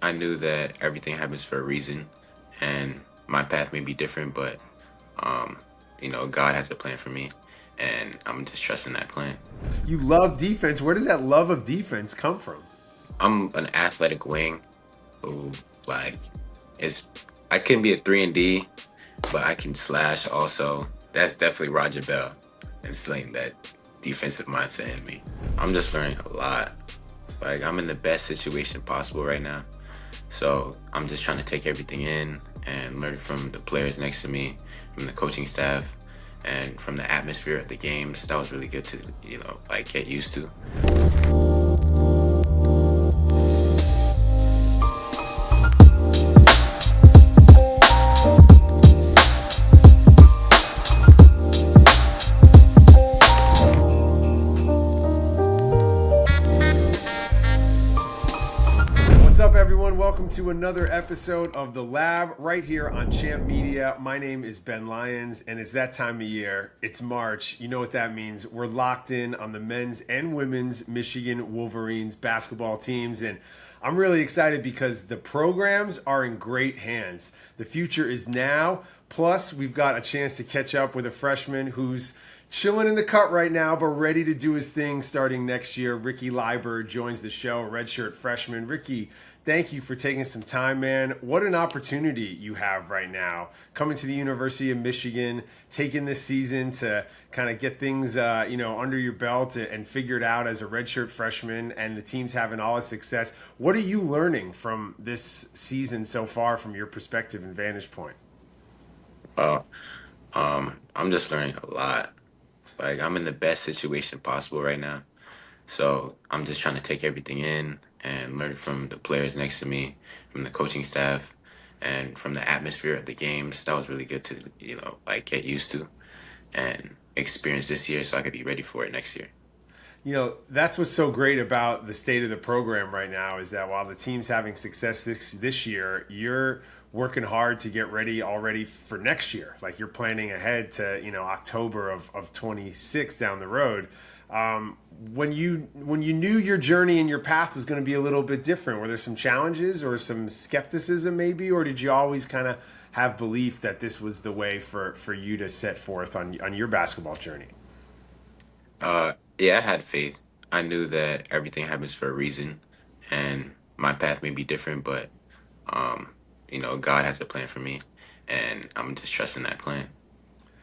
I knew that everything happens for a reason, and my path may be different, but um, God has a plan for me, and I'm just trusting that plan. You love defense. Where does that love of defense come from? I'm an athletic wing who like is I can be a 3 and D, but I can slash also. That's definitely Roger Bell instilling that defensive mindset in me. I'm just learning a lot. Like I'm in the best situation possible right now. So I'm just trying to take everything in and learn from the players next to me, from the coaching staff, and from the atmosphere of the games. That was really good to, like get used to. What's up, everyone? Welcome to another episode of The Lab right here on Champ Media. My name is Ben Lyons, and it's that time of year. It's March. You know what that means. We're locked in on the men's and women's Michigan Wolverines basketball teams, and I'm really excited because the programs are in great hands. The future is now. Plus, we've got a chance to catch up with a freshman who's chilling in the cut right now, but ready to do his thing starting next year. Ricky Liburd joins the show, redshirt freshman. Ricky, thank you for taking some time, man. What an opportunity you have right now, coming to the University of Michigan, taking this season to kind of get things, under your belt and figure it out as a redshirt freshman, and the team's having all the success. What are you learning from this season so far, from your perspective and vantage point? Uh, I'm just learning a lot. Like I'm in the best situation possible right now. So I'm just trying to take everything in and learn from the players next to me, from the coaching staff, and from the atmosphere of the games. That was really good to, like get used to and experience this year so I could be ready for it next year. That's what's so great about the state of the program right now is that while the team's having success this year, you're working hard to get ready already for next year. Like you're planning ahead to, October of 26 down the road. When you knew your journey and your path was going to be a little bit different, were there some challenges or some skepticism maybe, or did you always kind of have belief that this was the way for you to set forth on your basketball journey? Yeah, I had faith. I knew that everything happens for a reason, and my path may be different, but God has a plan for me, and I'm just trusting that plan.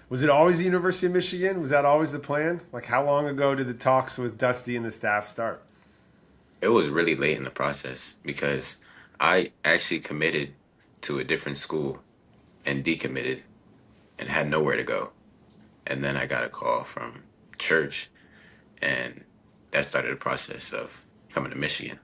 Was it always the University of Michigan? Was that always the plan? Like, how long ago did the talks with Dusty and the staff start? It was really late in the process because I actually committed to a different school and decommitted and had nowhere to go. And then I got a call from church, and that started the process of coming to Michigan.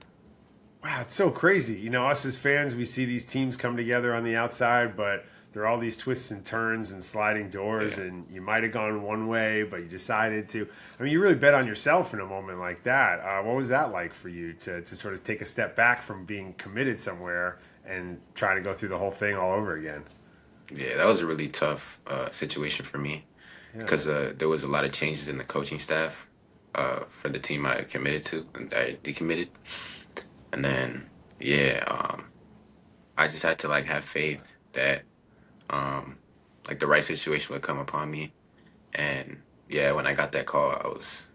Wow, it's so crazy. Us as fans, we see these teams come together on the outside, but there are all these twists and turns and sliding doors, Yeah. and you might have gone one way, but you decided to. I mean, you really bet on yourself in a moment like that. What was that like for you to sort of take a step back from being committed somewhere and trying to go through the whole thing all over again? Yeah, that was a really tough situation for me Yeah. because there was a lot of changes in the coaching staff for the team I committed to and I decommitted. And then, yeah, I just had to like have faith that um, like the right situation would come upon me. And yeah, when I got that call, I was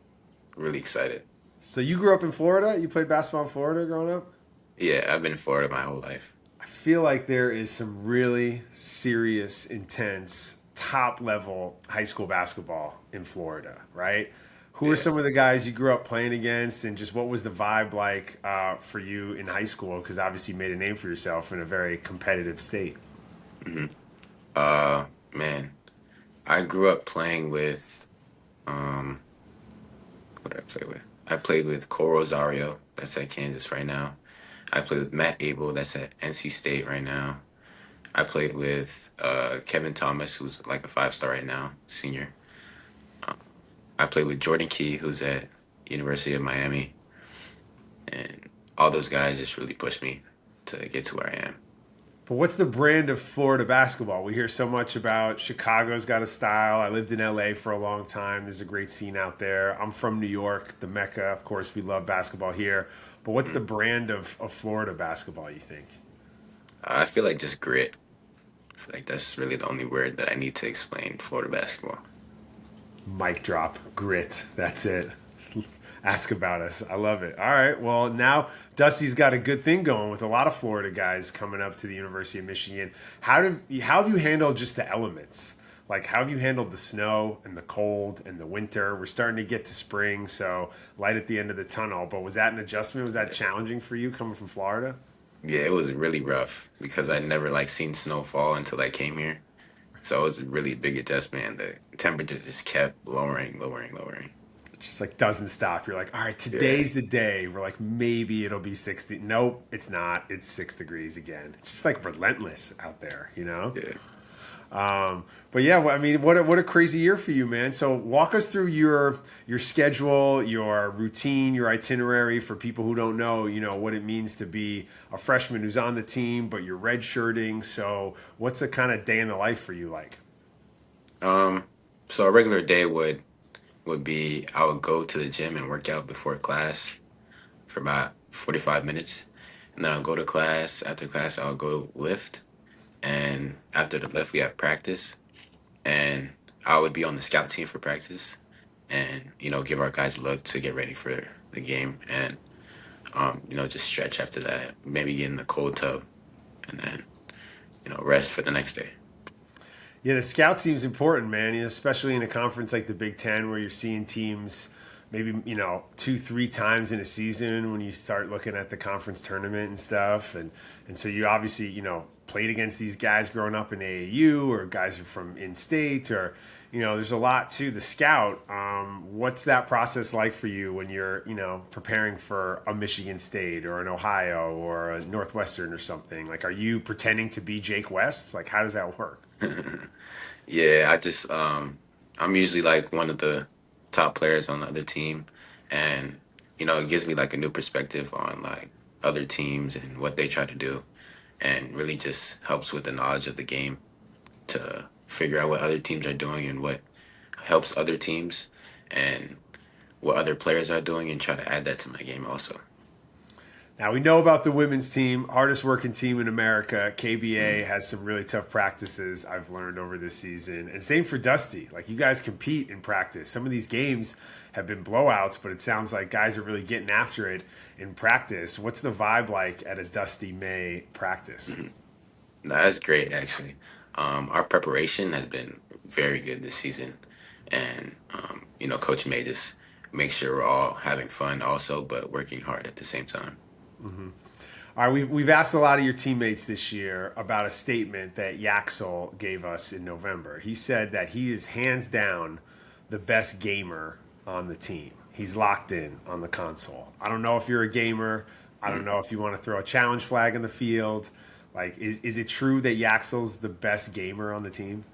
really excited. So you grew up in Florida? You played basketball in Florida growing up? Yeah, I've been in Florida my whole life. I feel like there is some really serious, intense, top level high school basketball in Florida, right? Who are Yeah. some of the guys you grew up playing against, and just what was the vibe like for you in high school? Because obviously you made a name for yourself in a very competitive state. hmm Man, I grew up playing with um, what did I play with? I played with Cole Rosario, that's at Kansas right now. I played with Matt Abel, that's at NC State right now. I played with Kevin Thomas, who's like a 5 star right now, senior. Um, I played with Jordan Key, who's at University of Miami, and all those guys just really pushed me to get to where I am. But what's the brand of Florida basketball? We hear so much about Chicago's got a style. I lived in LA for a long time. There's a great scene out there. I'm from New York, the Mecca. Of course, we love basketball here. But what's the brand of Florida basketball, you think? I feel like just grit. I feel like that's really the only word that I need to explain Florida basketball. Mic drop, grit. That's it. Ask about us. I love it. All right. Well, now Dusty's got a good thing going with a lot of Florida guys coming up to the University of Michigan. How have you handled just the elements? Like, how have you handled the snow and the cold and the winter? We're starting to get to spring, so light at the end of the tunnel. But was that an adjustment? Was that challenging for you coming from Florida? Yeah, it was really rough because I never like seen snow fall until I came here. So it was a really big adjustment. And the temperature just kept lowering, lowering, lowering. Just like doesn't stop. You're like, all right, Yeah, today's the day. We're like, maybe it'll be 60. Nope, it's not. It's 6 degrees again. It's just like relentless out there, you know? yeah. But yeah, I mean, what a crazy year for you, man. So walk us through your schedule, your routine, your itinerary for people who don't know, what it means to be a freshman who's on the team, but you're redshirting. So what's a kind of day in the life for you like? Um, so a regular day would be I would go to the gym and work out before class for about 45 minutes. And then I'll go to class. After class, I'll go lift. And after the lift, we have practice. And I would be on the scout team for practice and, give our guys a look to get ready for the game. And, just stretch after that, maybe get in the cold tub and then, rest for the next day. Yeah, the scout team's important, man. Especially in a conference like the Big Ten, where you're seeing teams maybe 2, 3 times in a season when you start looking at the conference tournament and stuff. And so you obviously played against these guys growing up in AAU or guys who are from in state or there's a lot to the scout. What's that process like for you when you're preparing for a Michigan State or an Ohio or a Northwestern or something? Like, are you pretending to be Jake West? Like, how does that work? Yeah, I'm usually like one of the top players on the other team. And, it gives me like a new perspective on like other teams and what they try to do and really just helps with the knowledge of the game to figure out what other teams are doing and what helps other teams and what other players are doing and try to add that to my game also. Now we know about the women's team, hardest working team in America. KBA Mhm. has some really tough practices I've learned over this season. And same for Dusty. Like, you guys compete in practice. Some of these games have been blowouts, but it sounds like guys are really getting after it in practice. What's the vibe like at a Dusty May practice? No, that's great actually. Our preparation has been very good this season, and Coach May just make sure we're all having fun also, but working hard at the same time. All right, we've asked a lot of your teammates this year about a statement that Yaxel gave us in November. He said that he is hands down the best gamer on the team. He's locked in on the console. I don't know if you're a gamer. I don't know if you want to throw a challenge flag in the field. Like, is it true that Yaxel's the best gamer on the team?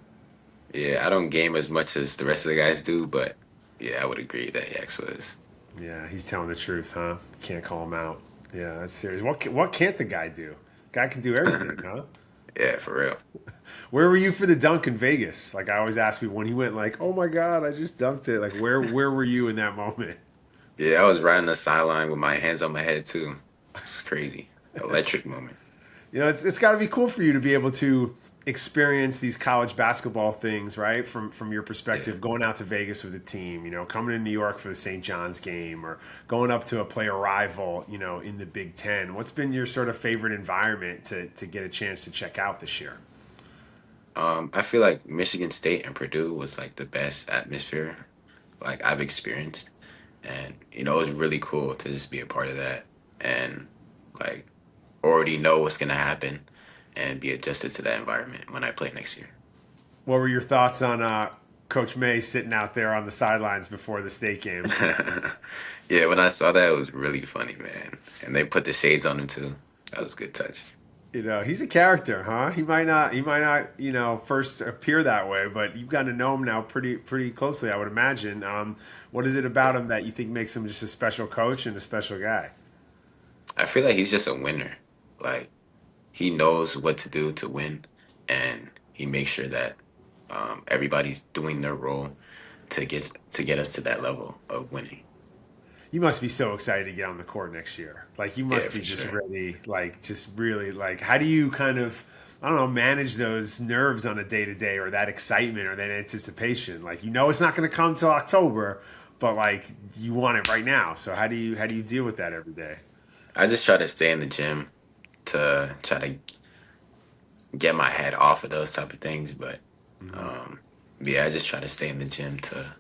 Yeah, I don't game as much as the rest of the guys do, but yeah, I would agree that he actually is. Yeah, he's telling the truth, huh? Can't call him out. Yeah, that's serious. What can't the guy do? Guy can do everything, huh? Yeah, for real. Where were you for the dunk in Vegas? Like, I always ask people when he went, like, "Oh my God, I just dunked it." Like, where were you in that moment? Yeah, I was right on the sideline with my hands on my head too. It's crazy, electric moment. It's got to be cool for you to be able to experience these college basketball things, right? From your Yeah. perspective, going out to Vegas with a team, coming to New York for the St. John's game, or going up to a player rival, in the Big Ten. What's been your sort of favorite environment to get a chance to check out this year? I feel like Michigan State and Purdue was like the best atmosphere like I've experienced, and it was really cool to just be a part of that and like already know what's gonna happen and be adjusted to that environment when I play next year. What were your thoughts on Coach May sitting out there on the sidelines before the state game? Yeah, when I saw that, it was really funny, man. And they put the shades on him too. That was a good touch. He's a character, huh? He might not, first appear that way, but you've gotten to know him now pretty closely, I would imagine. What is it about him that you think makes him just a special coach and a special guy? I feel like he's just a winner. Like he knows what to do to win, and he makes sure that everybody's doing their role to get us to that level of winning. You must be so excited to get on the court next year. Like you Yeah, must be for just sure. ready, like just really like how do you kind of I don't know, manage those nerves on a day to day or that excitement or that anticipation? Like you know it's not gonna come till October, but like you want it right now. So how do you deal with that every day? I just try to stay in the gym to try to get my head off of those type of things. But Mhm. um, yeah, I just try to stay in the gym to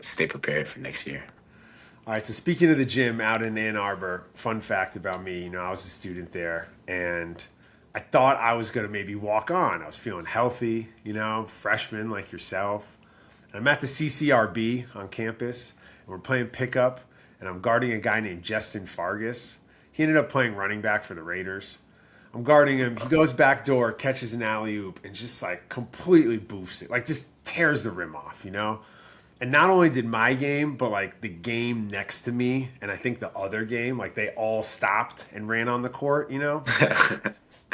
stay prepared for next year. All right, so speaking of the gym out in Ann Arbor, fun fact about me, I was a student there and I thought I was going to maybe walk on. I was feeling healthy, freshman like yourself. And I'm at the CCRB on campus and we're playing pickup and I'm guarding a guy named Justin Fargas. He ended up playing running back for the Raiders. I'm guarding him. He goes back door, catches an alley oop, and just like completely boofs it, like just tears the rim off. And not only did my game, but like the game next to me, and I think the other game, like they all stopped and ran on the court.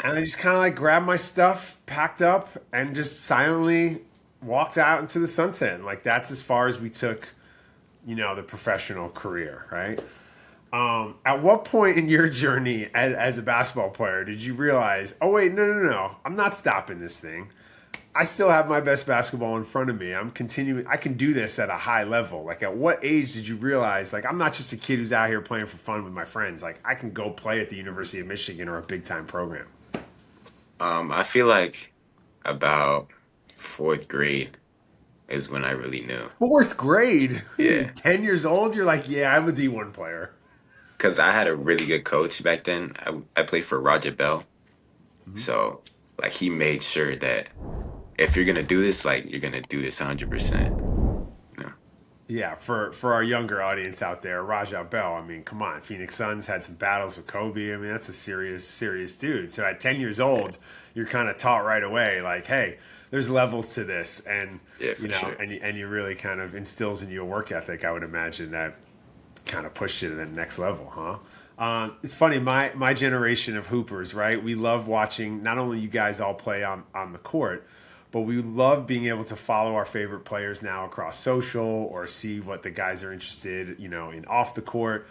And I just kind of like grabbed my stuff, packed up, and just silently walked out into the sunset. And like that's as far as we took, the professional career, right? At what point in your journey as a basketball player did you realize, oh wait, no, no, no, I'm not stopping this thing. I still have my best basketball in front of me. I'm continuing. I can do this at a high level. Like, at what age did you realize, like, I'm not just a kid who's out here playing for fun with my friends. Like, I can go play at the University of Michigan or a big time program. I feel like about fourth grade is when I really knew. Fourth grade, Yeah, 10 years old. You're like, yeah, I'm a D1 player. because I had a really good coach back then. I played for Roger Bell, Mhm. so like he made sure that if you're gonna do this, like you're gonna do this 100%. You know? Yeah, for our younger audience out there, Rajah Bell. I mean, come on, Phoenix Suns had some battles with Kobe. I mean, that's a serious, serious dude. So at 10 years Yeah, old, you're kind of taught right away, like, hey, there's levels to this, and yeah, for sure. and you really kind of instills in you a work ethic. I would imagine that kind of pushed you to the next level, huh? It's funny, my generation of hoopers, right? We love watching not only you guys all play on the court, but we love being able to follow our favorite players now across social or see what the guys are interested, in off the court.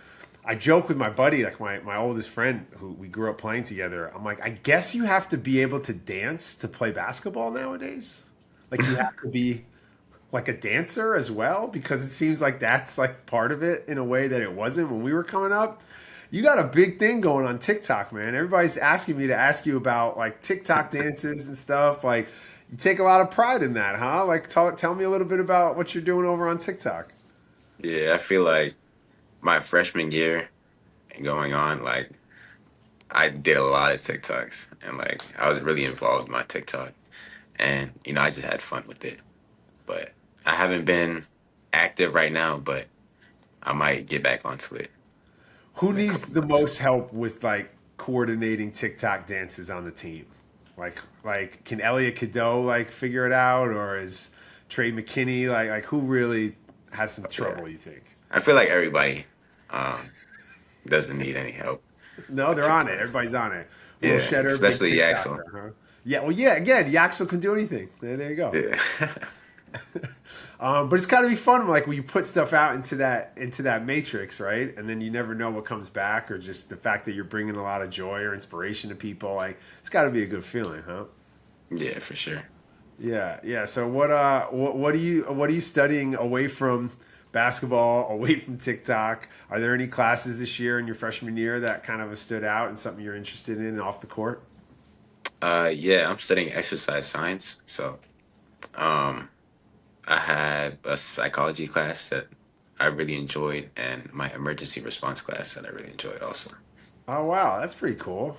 I joke with my buddy, like my oldest friend who we grew up playing together. I'm like, I guess you have to be able to dance to play basketball nowadays. Like you have to be like a dancer as well because it seems like that's like part of it in a way that it wasn't when we were coming up. You got a big thing going on TikTok, man. Everybody's asking me to ask you about like TikTok dances and stuff. Like you take a lot of pride in that, huh? Like tell me a little bit about what you're doing over on TikTok. Yeah, I feel like my freshman year and going on, like I did a lot of TikToks and like I was really involved in my TikTok and I just had fun with it. But I haven't been active right now, but I might get back onto it Who in a needs couple the months. most help with like coordinating TikTok dances on the team? Like can Elliot Cadeau like figure it out or is Trey McKinney like who really has some Yeah. trouble, you think? I feel like everybody um doesn't need any help No, with they're on it. TikToks. Everybody's on it. Will Yeah, Shedder, big especially Yaxel. TikToker, huh? Yeah, well, yeah. Again, Yaxel can do anything. There you go. Yeah. But it's got to be fun, like when you put stuff out into that matrix, right? And then you never know what comes back, or just the fact that you're bringing a lot of joy or inspiration to people. Like it's got to be a good feeling, huh? Yeah, for sure. Yeah, yeah. So what are you studying away from basketball, away from TikTok? Are there any classes this year in your freshman year that kind of stood out and something you're interested in off the court? Yeah, I'm studying exercise science. So um I had a psychology class that I really enjoyed and my emergency response class that I really enjoyed also. Oh wow, that's pretty cool.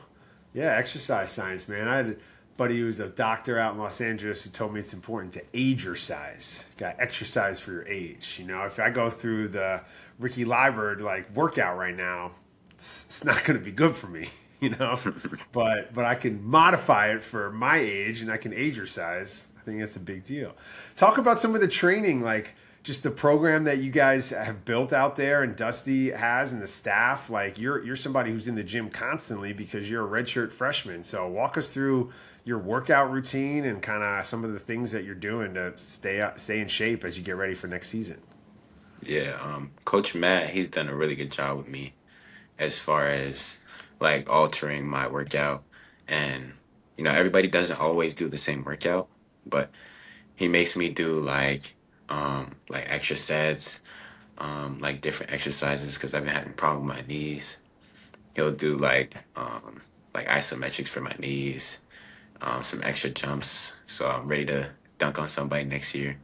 Yeah, exercise science, man. I had a buddy who was a doctor out in Los Angeles who told me it's important to age your size. Got exercise for your age. If I go through the Ricky Liburd like workout right now, it's not going to be good for me. But I can modify it for my age and I can age your size. I think that's a big deal. Talk about some of the training, like just the program that you guys have built out there and Dusty has and the staff. Like you're somebody who's in the gym constantly because you're a redshirt freshman. So walk us through your workout routine and kind of some of the things that you're doing to stay in shape as you get ready for next season. Yeah, Coach Matt, he's done a really good job with me as far as like altering my workout. And, everybody doesn't always do the same workout, but he makes me do like extra sets, like different exercises because I've been having a problem with my knees. He'll do like isometrics for my knees, some extra jumps. So I'm ready to dunk on somebody next year.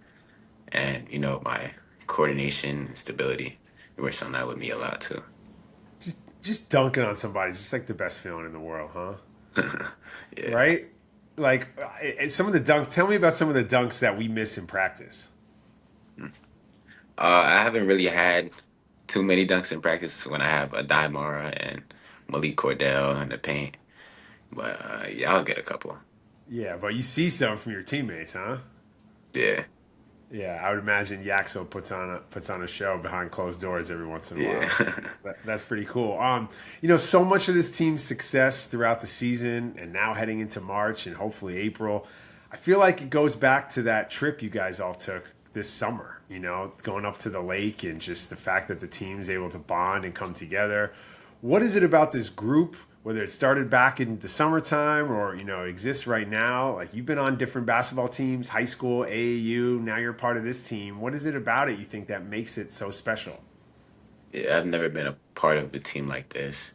And, my coordination and stability, he works on that with me a lot too. Just dunking on somebody is just like the best feeling in the world, huh? Yeah. Right? Like some of the dunks. Tell me about some of the dunks that we miss in practice. I haven't really had too many dunks in practice when I have a Mara and Malik Cordell in the paint. But yeah, I'll get a couple. Yeah, but you see some from your teammates, huh? Yeah. Yeah, I would imagine Yaxo puts on a show behind closed doors every once in a Yeah. while. That's pretty cool. So much of this team's success throughout the season and now heading into March and hopefully April, I feel like it goes back to that trip you guys all took this summer. Going up to the lake and just the fact that the team's able to bond and come together. What is it about this group, whether it started back in the summertime or exists right now? Like, you've been on different basketball teams, high school, AAU, now you're part of this team. What is it about it you think that makes it so special? Yeah, I've never been a part of a team like this.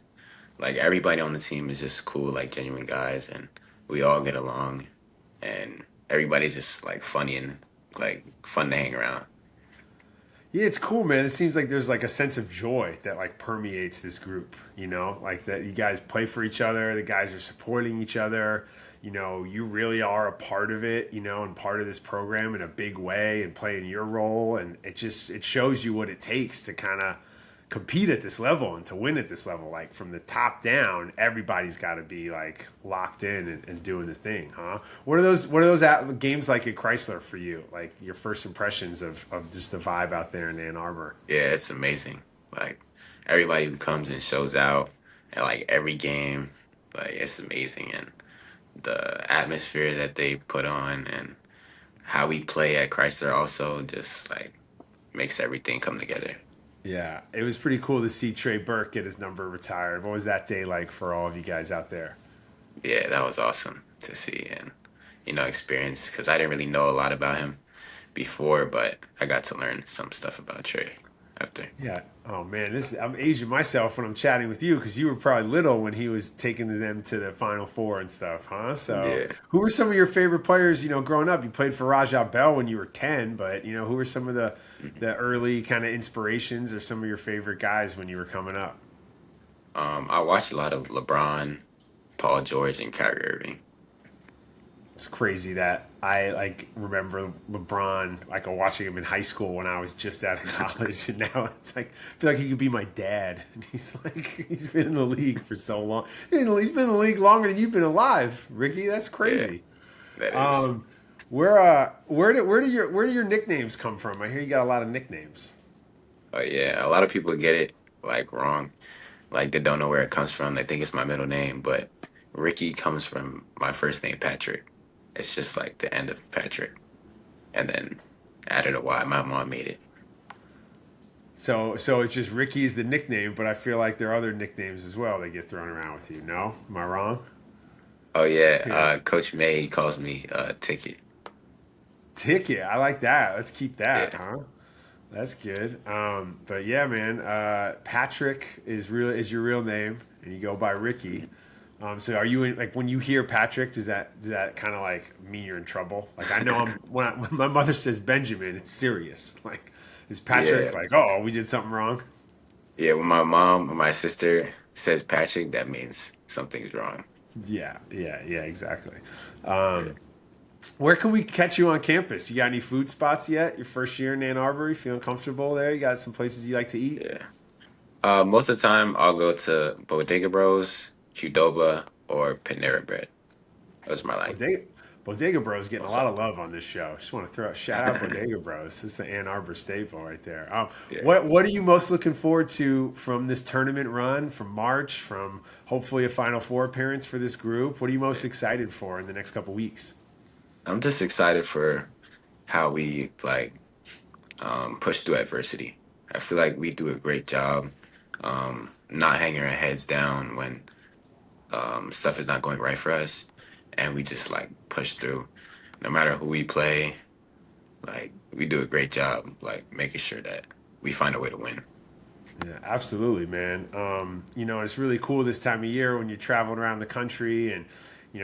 Like everybody on the team is just cool, like genuine guys, and we all get along, and everybody's just like funny and like fun to hang around. Yeah, it's cool, man. It seems like there's like a sense of joy that like permeates this group, like that you guys play for each other, the guys are supporting each other, you really are a part of it, and part of this program in a big way and playing your role. And it shows you what it takes to kind of compete at this level and to win at this level. Like from the top down, everybody's got to be like locked in and doing the thing, huh? What are those games like at Chrysler for you? Like your first impressions of just the vibe out there in Ann Arbor? Yeah, it's amazing. Like everybody who comes and shows out at like every game, like it's amazing, and the atmosphere that they put on and how we play at Chrysler also just like makes everything come together. Yeah, it was pretty cool to see Trey Burke get his number retired. What was that day like for all of you guys out there? Yeah, that was awesome to see and experience because I didn't really know a lot about him before, but I got to learn some stuff about Trey after. Yeah. Oh man, I'm aging myself when I'm chatting with you because you were probably little when he was taking them to the Final Four and stuff, huh? So, Yeah. who were some of your favorite players? Growing up, you played for Rajah Bell when you were 10, but who were some of the early kind of inspirations or some of your favorite guys when you were coming up? I watched a lot of LeBron, Paul George, and Kyrie Irving. It's crazy that I like remember LeBron like watching him in high school when I was just out of college, and now it's like I feel like he could be my dad. And he's been in the league for so long. He's been in the league longer than you've been alive, Ricky. That's Yeah, crazy. that is. Um, where do your nicknames come from? I hear you got a lot of nicknames. Oh yeah, a lot of people get it like wrong. Like they don't know where it comes from. They think it's my middle name, but Ricky comes from my first name, Patrick. It's just like the end of Patrick, and then added a Y. My mom made it. So it's just Ricky is the nickname, but I feel like there are other nicknames as well that get thrown around with you. No, am I wrong? Oh yeah, Yeah. Coach May calls me Ticket. Ticket. I like that. Let's keep that, Yeah, huh? That's good. But yeah, man. Patrick is your real name, and you go by Ricky. So are you like when you hear Patrick? Does that kind of like mean you're in trouble? Like I know when my mother says Benjamin, it's serious. Like is yeah, Patrick like, oh, we did something wrong? yeah. When my mom or my sister says Patrick, that means something's wrong. Yeah, yeah, yeah, exactly. Yeah. Um, where can we catch you on campus? You got any food spots yet? Your first year in Ann Arbor, you feeling comfortable there? You got some places you like to eat? Yeah. Most of the time, I'll go to Bodega Bros, Qdoba, or Panera Bread. Those are my like Bodega, Bodega Bros getting a most of lot of love on this show. Just want to throw a shout out Bodega Bros. This is an Ann Arbor staple right there. yeah. What are you most looking forward to from this tournament run, from March, from hopefully a Final Four appearance for this group? What are you most excited for in the next couple weeks? I'm just excited for how we like push through adversity. I feel like we do a great job not hanging our heads down when stuff is not going right for us, and we just like push through. No matter who we play, like we do a great job, like making sure that we find a way to win. Yeah, absolutely, man. It's really cool this time of year when you're traveling around the country and,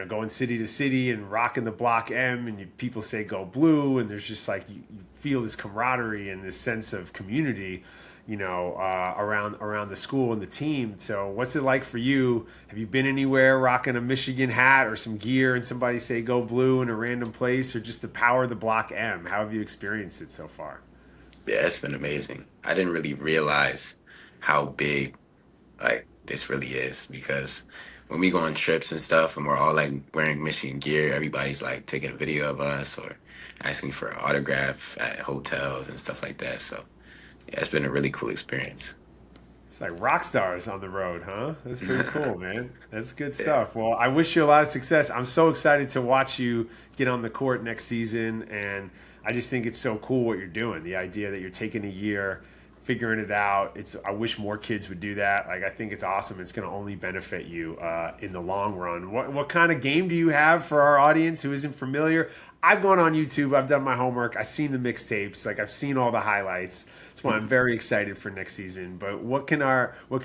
going city to city and rocking the Block M, and people say go blue, and there's just like you feel this camaraderie and this sense of community, around the school and the team. So, what's it like for you? Have you been anywhere rocking a Michigan hat or some gear, and somebody say go blue in a random place, or just the power of the Block M? How have you experienced it so far? Yeah, it's been amazing. I didn't really realize how big like this really is because when we go on trips and stuff and we're all like wearing Michigan gear, everybody's like taking a video of us or asking for an autograph at hotels and stuff like that. So yeah, it's been a really cool experience. It's like rock stars on the road, huh? That's pretty cool, man. That's good Yeah. stuff. Well, I wish you a lot of success. I'm so excited to watch you get on the court next season, and I just think it's so cool what you're doing. The idea that you're taking a year, figuring it out. I wish more kids would do that. Like I think it's awesome. It's going to only benefit you in the long run. What kind of game do you have for our audience who isn't familiar? I've gone on YouTube. I've done my homework. I've seen the mixtapes. Like I've seen all the highlights. That's why I'm very excited for next season. But what can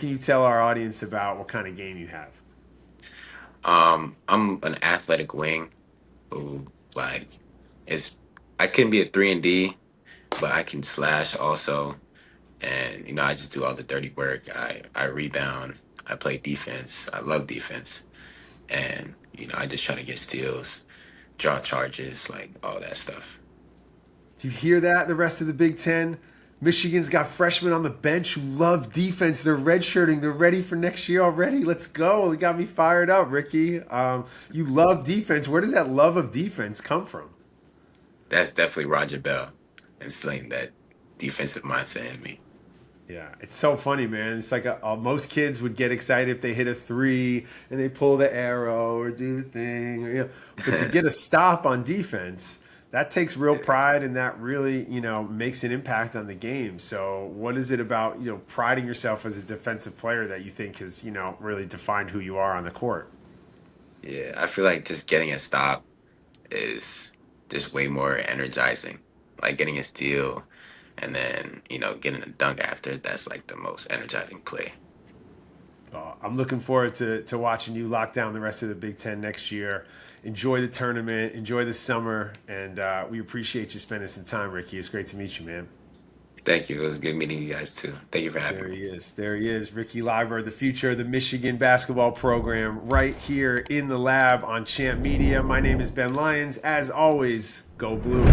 you tell our audience about what kind of game you have? I'm an athletic wing who like is I can be a 3 and D, but I can slash also. And I just do all the dirty work. I rebound. I play defense. I love defense, and I just try to get steals, draw charges, like all that stuff. Do you hear that? The rest of the Big Ten, Michigan's got freshmen on the bench who love defense. They're redshirting. They're ready for next year already. Let's go. It got me fired up, Ricky. You love defense. Where does that love of defense come from? That's definitely Roger Bell instilling that defensive mindset in me. Yeah, it's so funny, man. It's like most kids would get excited if they hit a three and they pull the arrow or do the thing, but to get a stop on defense, that takes real pride and that really, makes an impact on the game. So, what is it about, priding yourself as a defensive player that you think has, really defined who you are on the court? Yeah, I feel like just getting a stop is just way more energizing. Like getting a steal and then, getting a dunk after, that's like the most energizing play. I'm looking forward to watching you lock down the rest of the Big Ten next year. Enjoy the tournament, enjoy the summer, and we appreciate you spending some time, Ricky. It's great to meet you, man. Thank you. It was good meeting you guys too. Thank you for having There me. he is. There he is. Ricky Liburd, the future of the Michigan basketball program, right here in the lab on Champ Media. My name is Ben Lyons. As always, go blue.